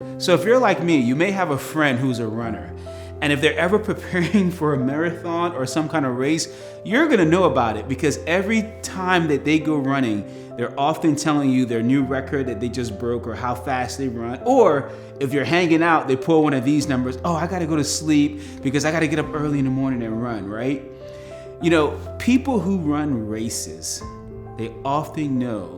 So if you're like me, you may have a friend who's a runner. And if they're ever preparing for a marathon or some kind of race, you're going to know about it because every time that they go running, they're often telling you their new record that they just broke or how fast they run. Or if you're hanging out, they pull one of these numbers. Oh, I got to go to sleep because I got to get up early in the morning and run, right? You know, people who run races, they often know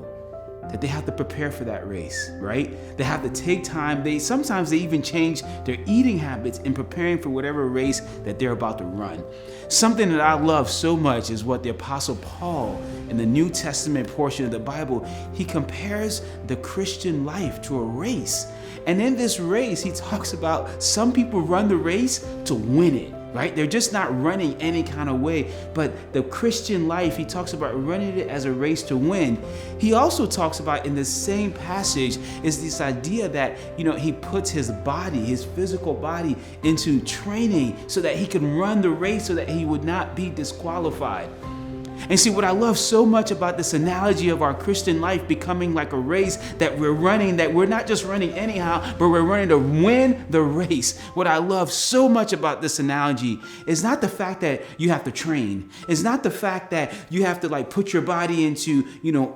that they have to prepare for that race, right? They have to take time. Sometimes they even change their eating habits in preparing for whatever race that they're about to run. Something that I love so much is what the Apostle Paul in the New Testament portion of the Bible, he compares the Christian life to a race. And in this race, he talks about some people run the race to win it. Right? They're just not running any kind of way. But the Christian life, he talks about running it as a race to win. He also talks about in the same passage is this idea that, he puts his body, his physical body into training so that he can run the race so that he would not be disqualified. And see, what I love so much about this analogy of our Christian life becoming like a race that we're running, that we're not just running anyhow, but we're running to win the race. What I love so much about this analogy is not the fact that you have to train. It's not the fact that you have to put your body into,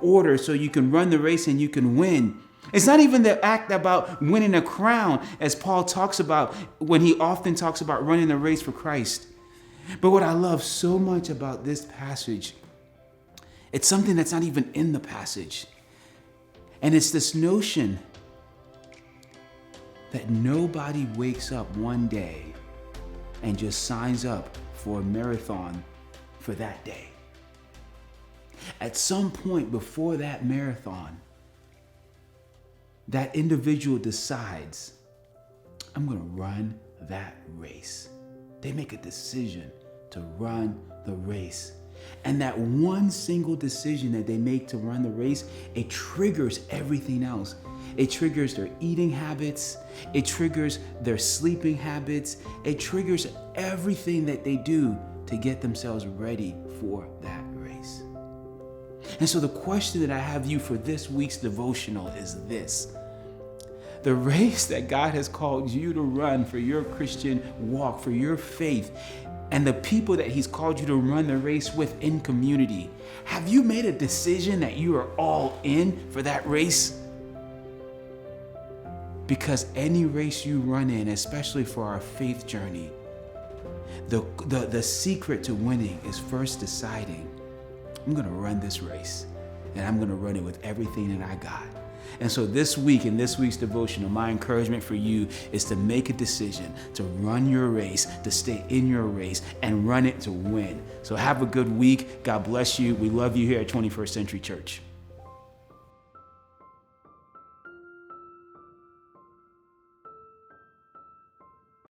order so you can run the race and you can win. It's not even the act about winning a crown, as Paul talks about when he often talks about running the race for Christ. But what I love so much about this passage, it's something that's not even in the passage. And it's this notion that nobody wakes up one day and just signs up for a marathon for that day. At some point before that marathon, that individual decides, I'm going to run that race. They make a decision to run the race. And that one single decision that they make to run the race, it triggers everything else. It triggers their eating habits. It triggers their sleeping habits. It triggers everything that they do to get themselves ready for that race. And so the question that I have you for this week's devotional is this. The race that God has called you to run for your Christian walk, for your faith, and the people that he's called you to run the race with in community. Have you made a decision that you are all in for that race? Because any race you run in, especially for our faith journey, the secret to winning is first deciding, I'm going to run this race, and I'm going to run it with everything that I got. And so this week, in this week's devotional, my encouragement for you is to make a decision to run your race, to stay in your race, and run it to win. So have a good week. God bless you. We love you here at 21st Century Church.